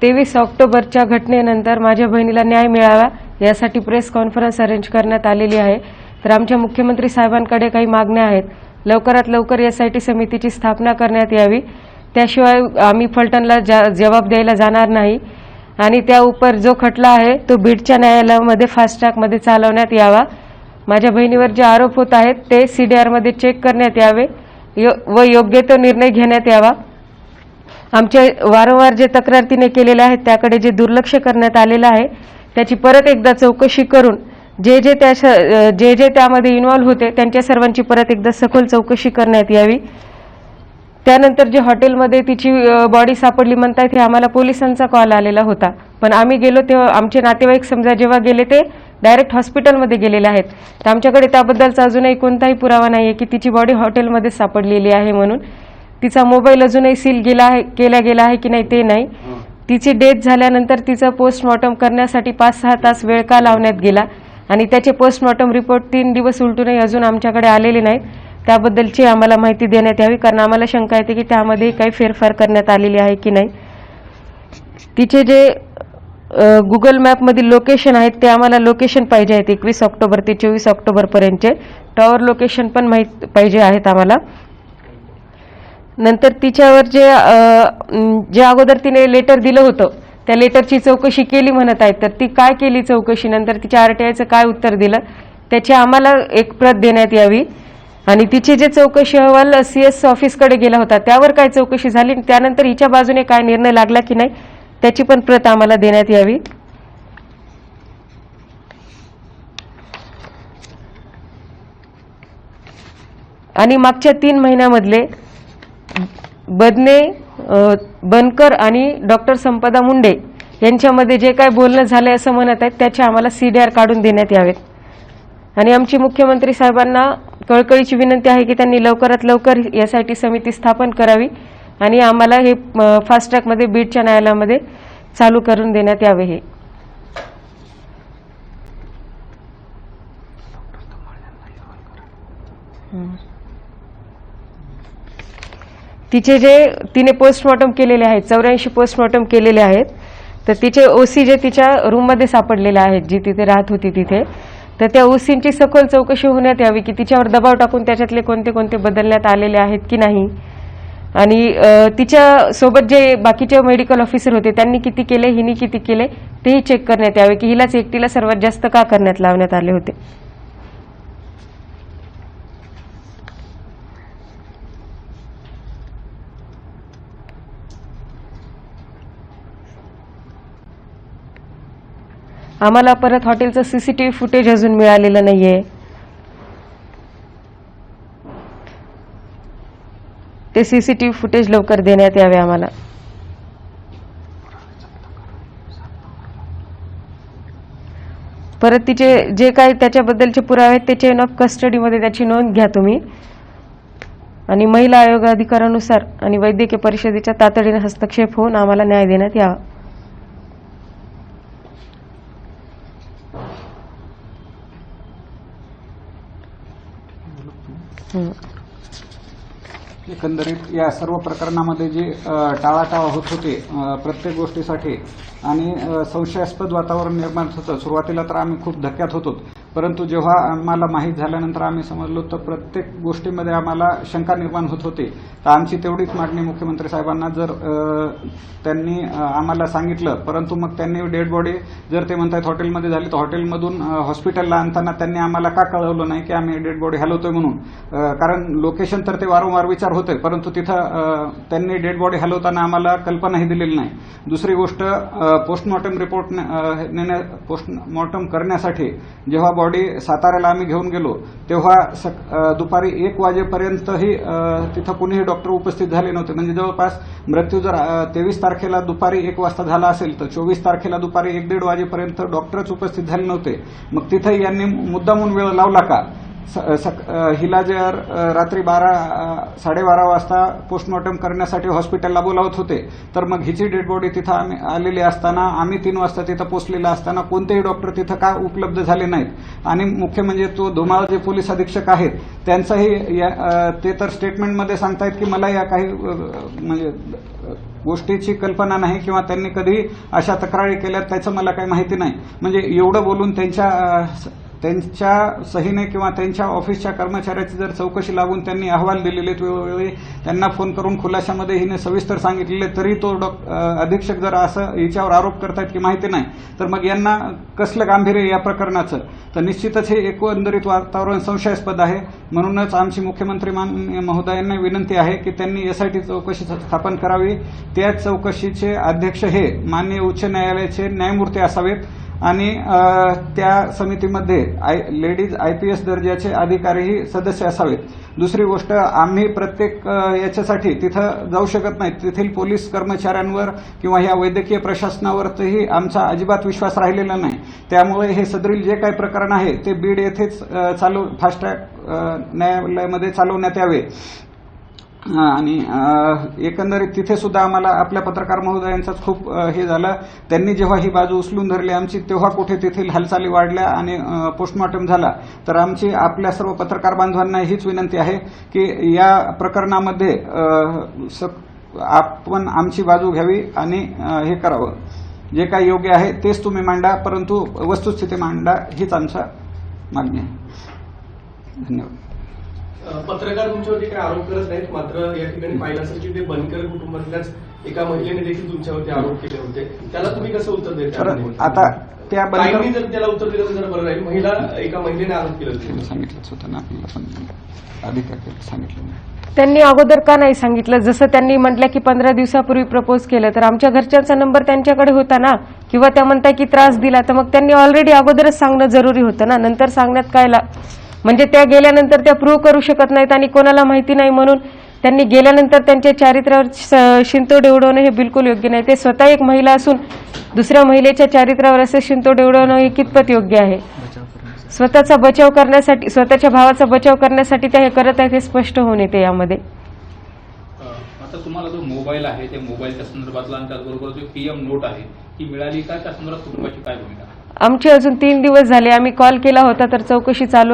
23 ऑक्टोबरच्या घटनेनंतर माझ्या बहिणीला न्याय मिळावा यासाठी प्रेस कॉन्फरन्स अरेंज करण्यात आलेली आहे। तर आमच्या मुख्यमंत्री साहेबांकडे काही मागण्या आहेत। लवकरात लवकर एसआयटी समितीची स्थापना करण्यात यावी, त्याशिवाय आम्ही फलटणला जबाब द्यायला जाणार नाही आणि त्या उपर जो खटला आहे तो बीडच्या न्यायालयामध्ये फास्ट ट्रॅकमध्ये चालवण्यात यावा। माझ्या बहिणीवर जे आरोप होत आहेत ते सीडीआर मध्ये चेक करण्यात यावे व योग्य तो निर्णय घेण्यात यावा। आमच्या वारंवार जे तक्रार तिने केलेल्या आहेत त्याकडे जे दुर्लक्ष करण्यात आलेलं आहे त्याची परत एकदा चौकशी करून जे जे त्यामध्ये इन्व्हॉल्व होते त्यांच्या सर्वांची परत एकदा सखोल चौकशी करण्यात यावी। त्यानंतर जे हॉटेलमध्ये तिची बॉडी सापडली म्हणतात हे आम्हाला पोलिसांचा कॉल आलेला होता, पण आम्ही गेलो तेव्हा आमचे नातेवाईक समजा जेव्हा गेले ते डायरेक्ट हॉस्पिटलमध्ये गेलेले आहेत। तर आमच्याकडे त्याबद्दलचा अजूनही कोणताही पुरावा नाही आहे की तिची बॉडी हॉटेलमध्ये सापडलेली आहे म्हणून। तिचा मोबाईल अजूनही सील केला गेला आहे की नाही ते नाही। तिची डेथ झाल्यानंतर तिचा पोस्टमॉर्टम करण्यासाठी 5-6 तास वेळ का लावण्यात गेला आणि त्याचे पोस्टमॉर्टम रिपोर्ट 3 दिवस उलटूनही अजून आमच्याकडे आलेले नाहीत, त्याबद्दलची आम्हाला माहिती देण्यात यावी, कारण आम्हाला शंका येते की त्यामध्ये काही फेरफार करण्यात आलेली आहे की नाही। तिचे जे गुगल मॅपमधील लोकेशन आहेत ते आम्हाला लोकेशन पाहिजे आहेत 21 ऑक्टोबर ते 24 ऑक्टोबर पर्यंतचे टॉवर लोकेशन पण माहिती पाहिजे आहेत आम्हाला। नंतर तिच्यावर जे अगोदर तिने लेटर दिलं होतं त्या लेटरची चौकशी केली म्हणत आहेत, तर ती काय केली चौकशी, नंतर तिच्या आरटीआयचं काय उत्तर दिलं त्याची आम्हाला एक प्रत देण्यात यावी आणि तिचे जे चौकशी अहवाल CS ऑफिसकडे गेला होता त्यावर काय चौकशी झाली, त्यानंतर हिच्या बाजूने काय निर्णय लागला की नाही त्याची पण प्रत आम्हाला देण्यात यावी। आणि मागच्या 3 महिन्यामधले बदने, बनकर आणि डॉक्टर संपदा मुंडे यांच्यामध्ये जे काय बोलणं झालंय असं म्हणत आहेत त्याचे आम्हाला सीडीआर काढून देण्यात यावेत। आणि आमची मुख्यमंत्री साहेबांना कळकळीची विनंती आहे की त्यांनी लवकरात लवकर एसआयटी समिती स्थापन करावी आणि आम्हाला हे फास्ट ट्रॅकमध्ये बीडच्या न्यायालयामध्ये चालू करून देण्यात यावे। हे तिने पोस्टमॉर्टम केलेले आहेत 84 पोस्टमॉर्टम केलेले आहेत। तर तिचे ओसी जे तिच्या रूममध्ये सापडलेले आहेत जी तिथे राहत होती तिथे, तर त्या ओसींची सखोल चौकशी होण्यात यावी की तिच्यावर दबाव टाकून त्याच्यातले कोणते कोणते बदलण्यात आलेले आहेत की नाही आणि तिच्या सोबत जे बाकीचे मेडिकल ऑफिसर होते त्यांनी किती केले, हिने किती केले तेही चेक करण्यात यावे की हिलाच एकटीला सर्वात जास्त का करण्यात लावण्यात आले होते। आम्हाला परत हॉटेलचं सीसीटीव्ही फुटेज अजून मिळालेलं नाहीये, ते सीसीटीव्ही फुटेज लवकर देण्यात यावे आम्हाला। परत तिचे जे काही त्याच्याबद्दलचे पुरावे आहेत ते चेन ऑफ कस्टडीमध्ये त्याची नोंद घ्या तुम्ही आणि महिला आयोग अधिकारानुसार आणि वैद्यकीय परिषदेच्या तातडीने हस्तक्षेप होऊन आम्हाला न्याय देण्यात यावा। एकंदरीत या सर्व प्रकरणामध्ये जे टाळाटाळ होत होते प्रत्येक गोष्टीसाठी आणि संशयास्पद वातावरण निर्माण होतं, सुरुवातीला तर आम्ही खूप धक्क्यात होतो, परंतु जेव्हा आम्हाला माहीत झाल्यानंतर आम्ही समजलो तर प्रत्येक गोष्टीमध्ये आम्हाला शंका निर्माण होत होती। तर आमची तेवढीच मागणी मुख्यमंत्री साहेबांना, जर त्यांनी आम्हाला सांगितलं परंतु मग त्यांनी डेड बॉडी जर ते म्हणतात हॉटेलमध्ये झाली तर हॉटेलमधून हॉस्पिटलला आणताना त्यांनी आम्हाला का कळवलं नाही की आम्ही डेड बॉडी हलवतोय म्हणून, कारण लोकेशन तर ते वारंवार विचार होते परंतु तिथं त्यांनी डेड बॉडी हलवताना आम्हाला कल्पनाही दिलेली नाही। दुसरी गोष्ट पोस्टमॉर्टम रिपोर्ट पोस्टमॉर्टम करण्यासाठी जेव्हा बॉडी साताऱ्याला आम्ही घेऊन गेलो तेव्हा दुपारी 1 वाजेपर्यंतही तिथं कुणीही डॉक्टर उपस्थित झाले नव्हते, म्हणजे जवळपास मृत्यू जर 23 तारखेला दुपारी 1 वाजता झाला असेल तर 24 तारखेला दुपारी 1-1.5 वाजेपर्यंत डॉक्टरच उपस्थित झाले नव्हते। मग तिथं यांनी मुद्दामून वेळ लावला का हिला जर रात्री 12-12:30 वाजता पोस्टमॉर्टम करण्यासाठी हॉस्पिटलला बोलावत होते, तर मग हिची डेड बॉडी तिथं आम्ही आलेली असताना, आम्ही 3 वाजता तिथं पोहोचलेला असताना कोणतेही डॉक्टर तिथं का उपलब्ध झाले नाहीत. आणि मुख्य म्हणजे तो धुमाळ जे पोलीस अधीक्षक आहेत त्यांचंही ते तर स्टेटमेंटमध्ये सांगतायत की मला या काही म्हणजे गोष्टीची कल्पना नाही किंवा त्यांनी कधी अशा तक्रारी केल्या त्याचं मला काही माहिती नाही. म्हणजे एवढं बोलून त्यांच्या सहीने किंवा त्यांच्या ऑफिसच्या कर्मचाऱ्याची जर चौकशी लागून त्यांनी अहवाल दिलेले, वेळोवेळी त्यांना फोन करून खुलाशामध्ये हिने सविस्तर सांगितलेले, तरी तो अधीक्षक जर असं हिच्यावर आरोप करतायत की माहिती नाही, तर मग यांना कसलं गांभीर्य या प्रकरणाचं. तर निश्चितच हे एकंदरीत वातावरण संशयास्पद आहे. म्हणूनच आमची मुख्यमंत्री माननीय महोदयांना विनंती आहे की त्यांनी एसआयटी चौकशी स्थापन करावी. त्या चौकशीचे अध्यक्ष हे माननीय उच्च न्यायालयाचे न्यायमूर्ती असावेत आणि त्या समितीमध्ये लेडीज IPS दर्जाचे अधिकारीही सदस्य असावेत. दुसरी गोष्ट, आम्ही प्रत्येक याच्यासाठी तिथं जाऊ शकत नाही. तेथील पोलीस कर्मचाऱ्यांवर किंवा ह्या वैद्यकीय प्रशासनावरही आमचा अजिबात विश्वास राहिलेला नाही. त्यामुळे हे सदरील जे काही प्रकरण आहे ते बीड येथेच फास्ट ट्रॅक न्यायालयामध्ये चालवण्यात यावे. आणि एकंदरीत तिथे सुद्धा आम्हाला आपल्या पत्रकार महोदयांचाच खूप हे झालं. त्यांनी जेव्हा ही बाजू उचलून धरली आमची, तेव्हा कुठे तेथील हालचाली वाढल्या आणि पोस्टमॉर्टम झाला. तर आमची आपल्या सर्व पत्रकार बांधवांना हीच विनंती आहे की या प्रकरणामध्ये आपण आमची बाजू घ्यावी आणि हे करावं. जे काही योग्य आहे तेच तुम्ही मांडा, परंतु वस्तुस्थिती मांडा, हीच आमचा मागणी आहे. धन्यवाद. पत्रकार तुमच्यावरती काही आरोप करत नाहीत, मात्र या ठिकाणी पाहिलं असेल की ते बनकर कुटुंबातल्याच एका महिलेने देखील तुमच्यावरती आरोप केले होते. त्याला तुम्ही कसं उत्तर देता? आता त्या ताईंनी जर त्याला उत्तर दिलं तर जर बरं राहील. एका महिलेने आरोप केले होते. सांगितलंच होतं ना आपल्याला, पण अधिकारी सांगितलं नाही. त्यांनी अगोदर का नाही सांगितलं? जसं त्यांनी म्हटलं की 15 दिवसापूर्वी प्रपोज केलं, तर आमच्या घरच्यांचा नंबर त्यांच्याकडे होता ना, किंवा त्या म्हणताय की त्रास दिला, तर मग त्यांनी ऑलरेडी अगोदरच सांगणं जरुरी होतं ना. नंतर सांगण्यात काय म्हणजे त्या गेल्यानंतर त्या प्रूव्ह करू शकत नाहीत आणि कोणाला माहिती नाही, म्हणून त्यांनी गेल्यानंतर त्यांच्या चारित्र्यावर शिंतोडे उडवणं हे बिलकुल योग्य नाही. ते स्वतः एक महिला असून दुसऱ्या महिलेच्या चारित्र्यावर असे शिंतोडे उडवणं हे कितपत योग्य आहे? स्वतःचा बचाव करण्यासाठी, स्वतःच्या भावाचा बचाव करण्यासाठी त्या हे करत आहेत हे स्पष्ट होऊन येते यामध्ये. आता तुम्हाला जो मोबाईल आहे त्या मोबाईलच्या संदर्भातला आणि त्याचबरोबर जो PM नोट आहे ती मिळाली का? त्या संदर्भात कुटुंबाची काय भूमिका? आमचे अजून 3 दिवस झाले, आम्ही कॉल केला होता तर चौकशी चालू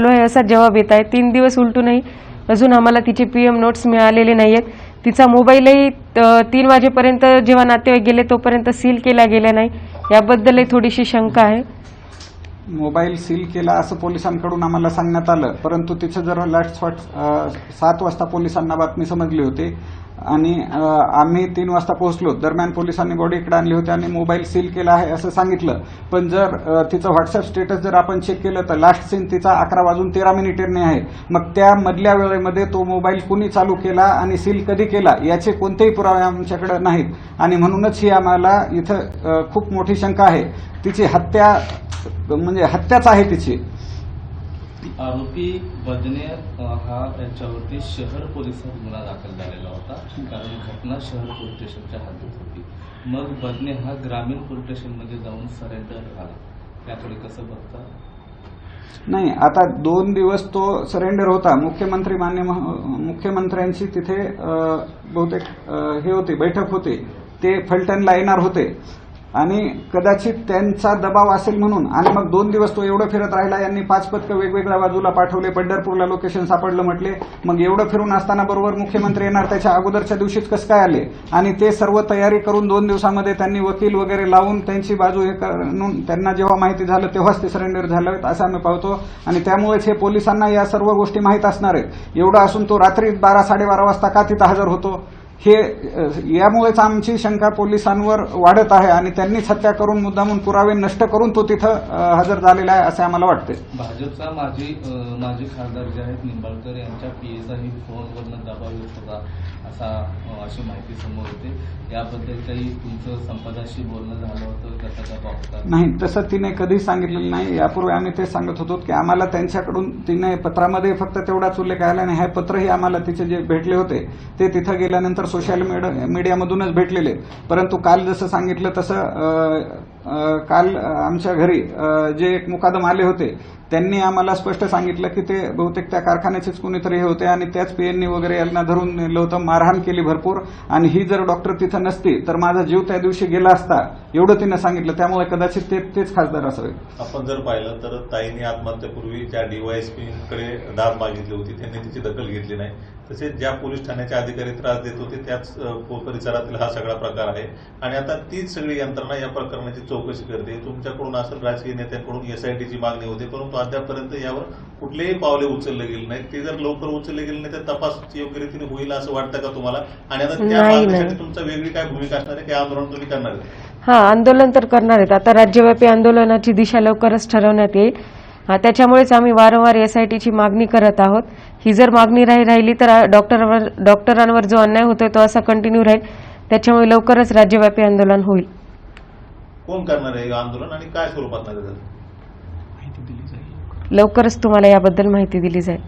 आहे असा जवाब येत आहे. 3 दिवस उलटूनही अजून आम्हाला तिचे PM नोट्स मिळालेले नाहीयेत. तिचा मोबाईलही 3 वाजेपर्यंत जेव्हा नातेवाईक गेले तोपर्यंत सील केला गेला नाही. याबद्दलही थोडीशी शंका आहे. मोबाईल सील केला असं पोलिसांकडून आम्हाला सांगण्यात आलं, परंतु तिचं जर लास्ट 7 वाजता पोलिसांना बातमी समजली होती आणि आम्ही 3 वाजता पोहोचलो. दरम्यान पोलिसांनी बॉडी इकडे आणली होती आणि मोबाईल सील केला आहे असं सांगितलं. पण जर तिचं व्हॉट्सअप स्टेटस जर आपण चेक केलं तर लास्ट सीन तिचा 11:13 आहे. मग त्या मधल्या वेळेमध्ये तो मोबाईल कुणी चालू केला आणि सील कधी केला याचे कोणतेही पुरावे आमच्याकडे नाहीत. आणि म्हणूनच ही आम्हाला इथं खूप मोठी शंका आहे. तिची हत्या म्हणजे हत्याच आहे तिची. आरोपी बदने हा यांच्यावरती शहर पोलिसात गुन्हा दाखल झालेला होता, कारण घटना शहर पोलीस स्टेशनच्या हद्दीत होती. मग बदने हा ग्रामीण पोलीस स्टेशनमध्ये जाऊन सरेंडर झाला. त्याकडे कसं बघता? नाही, आता 2 दिवस तो सरेंडर होता. मुख्यमंत्र्यांची तिथे बहुतेक हे होते, बैठक होते. ते फलटणला येणार होते आणि कदाचित त्यांचा दबाव असेल म्हणून. आणि मग 2 दिवस तो एवढं फिरत राहिला. यांनी 5 पथकं वेगवेगळ्या बाजूला पाठवले. पंढरपूरला लोकेशन सापडलं म्हटले. मग एवढं फिरून असताना बरोबर मुख्यमंत्री येणार त्याच्या अगोदरच्या दिवशीच कसं काय आले? आणि ते सर्व तयारी करून 2 दिवसामध्ये त्यांनी वकील वगैरे लावून त्यांची बाजू हे करून त्यांना जेव्हा माहिती झालं तेव्हाच ते सरेंडर झालं असं आम्ही पाहतो. आणि त्यामुळेच हे पोलिसांना या सर्व गोष्टी माहीत असणार आहेत. एवढं असून तो रात्री 12-12:30 वाजता का तिथं हजर होतो? हे यामुळेच आमची शंका पोलिसांवर वाढत आहे आणि त्यांनीच हत्या करून मुद्दामून पुरावे नष्ट करून तो तिथं हजर झालेला आहे असे आम्हाला वाटते. भाजपचा माजी खासदार जे आहेत निंबाळकर यांच्या PAचाही फोनवरनं दबाव येत होता अशी माहिती समोर येते. याबद्दल काही तुमचं संपदाशी बोलणं झालं होतं? त्याचा दबाव होता? नाही, तसं तिने कधीच सांगितलेलं नाही. यापूर्वी आम्ही ते सांगत होतो की आम्हाला त्यांच्याकडून तिने पत्रामध्ये फक्त तेवढाच उल्लेख आला नाही. हे पत्रही आम्हाला तिचे जे भेटले होते ते तिथं गेल्यानंतर सोशल मीडियामधूनच भेटलेले. परंतु काल जसं सांगितलं तसं काल आमच्या घरी जे एक मुकादम आले होते त्यांनी आम्हाला स्पष्ट सांगितलं की ते बहुतेक त्या कारखान्याचेच कुणीतरी हे होते आणि त्याच पीएननी वगैरे यांना धरून नेलं होतं, मारहाण केली भरपूर, आणि ही जर डॉक्टर तिथं नसती तर माझा जीव त्या दिवशी गेला असता एवढं तिनं सांगितलं. त्यामुळे कदाचित तेच खासदार असावे. आपण जर पाहिलं तर ताईंनी आत्महत्येपूर्वी ज्या डीवायएसपीकडे दाद मागितली होती त्यांनी तिची दखल घेतली नाही. तसेच ज्या पोलीस ठाण्याचे अधिकारी त्रास देत होते त्याच परिसरातील हा सगळा प्रकार आहे आणि आता तीच सगळी यंत्रणा या प्रकरणाची चौकशी करते. तुमच्याकडून असेल राजकीय नेत्यांकडून एसआयटीची मागणी होते, परंतु अद्यापर्यंत यावर कुठलेही पावले उचलले गेले नाहीत. ते जर लवकर उचलले गेले नाही तर तपास योग्य रीतीने होईल असं वाटतं का तुम्हाला? आणि आता त्या नाही. मागणीसाठी तुमचा वेगळी काय भूमिका असणार आहे? काय आंदोलन तुम्ही करणार आहे? हा, आंदोलन तर करणार आहेत. आता राज्यव्यापी आंदोलनाची दिशा लवकरच ठरवण्यात येईल. त्याच्यामुळेच आम्ही वारंवार एसआयटीची मागणी करत आहोत. ही जर मागणी राहिली तर डॉक्टरांवर जो अन्याय होतोय तो असा कंटिन्यू राहील. त्याच्यामुळे लवकरच राज्यव्यापी आंदोलन होईल. कोण करणार आहे हे आंदोलन आणि काय स्वरूपात नाही? लवकरच तुम्हाला याबद्दल माहिती दिली जाईल.